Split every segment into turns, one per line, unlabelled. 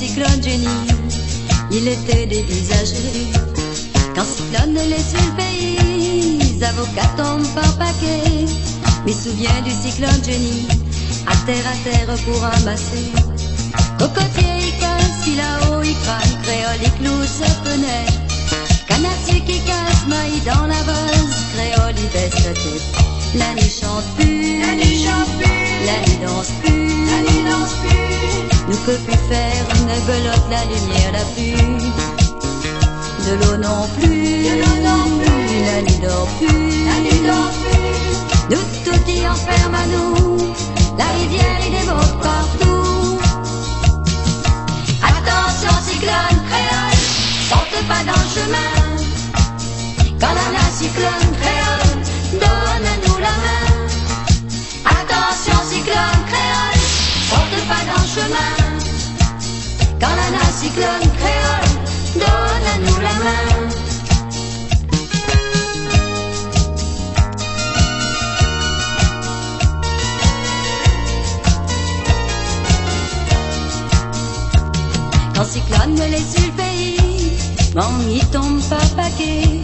cyclone Jenny, il était dévisagé. Quand cyclone est sur le pays, avocats tombent par paquet. Me souviens du cyclone Jenny, à terre pour ramasser. Cocotier il casse, il là-haut il crame, créole il cloue sa fenêtre. Canne à sucre qui casse, maïs dans la vase, créole il baisse la tête. La nuit chante plus, la nuit chante plus, la nuit danse plus, la nuit danse plus. Nous peut plus faire une belote, la lumière la pluie. De l'eau non plus, de l'eau non plus, la nuit dort plus, la nuit dort plus. Nous tout y enferme à nous, la rivière y déborde partout. Attention cyclone créole, sortez pas dans le chemin. Quand la cyclone créole, donne-nous la main. Attention cyclone créole, sortez pas dans le chemin. Quand la cyclone créole, donne-nous la main. Quand cyclone est sur le pays, on y tombe par paquet.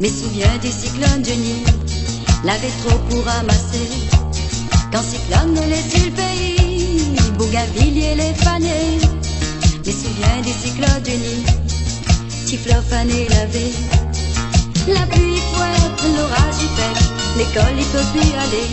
Me souviens du cyclone Jenny, l'avait trop pour ramasser. Quand cyclone est sur le pays, Bougainville les fanés. Me souviens du cyclone Jenny, Tiflo fané lavé. La pluie fouette, l'orage y pète, l'école y peut plus aller.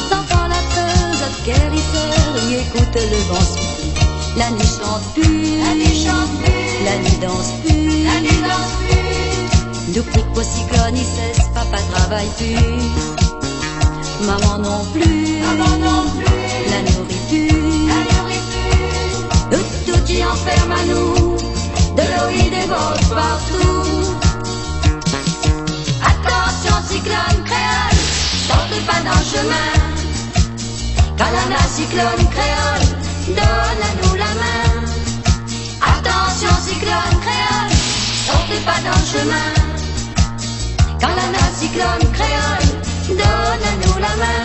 S'entend la peur, notre guérisseur, y écoute le vent souffler. La nuit chante plus, la nuit chante plus, la nuit danse plus, la nuit danse plus. Nous pique au cyclone, il cesse, papa travaille plus. Maman non plus, maman non plus, la nourrit plus, la nourrit plus. Tout y enferme à nous, de l'eau y déborde partout. Attention cyclone créole, sortez pas dans le chemin. Quand la cyclone créole, donne-nous la main. Attention cyclone créole, sortez pas dans le chemin. Quand la cyclone créole, donne-nous la main.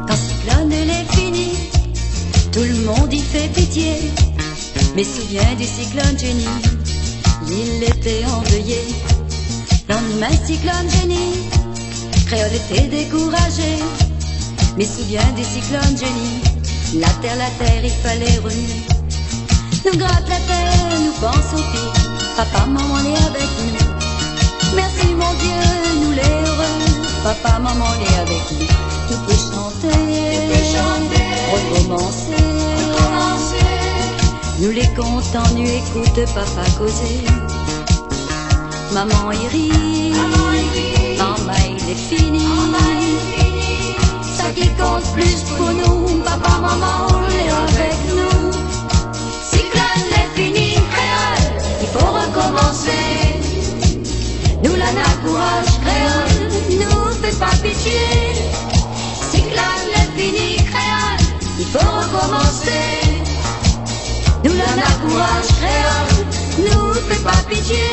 Quand cyclone est fini, tout le monde y fait pitié. Me souviens du cyclone Jenny, il était endeuillé. Lendemain cyclone Jenny, créole était découragé. Me souviens du cyclone Jenny, la terre, il fallait remuer. Nous gratte la terre, nous pensons au pire, papa, maman est avec nous. Merci mon Dieu, nous les heureux, papa, maman est avec nous. Nous pouvons chanter, recommencer. Nous les contents, nous écoute papa causer. Maman y rit, maman il est fini. Ça qui compte plus pour nous, papa, maman, on est avec nous. Cyclone est fini, créole, il faut recommencer. Nous la courage, créole, nous fais pas pitié. Cyclone est fini, créole, il faut recommencer. Nous la courage, créole, nous fais pas pitié.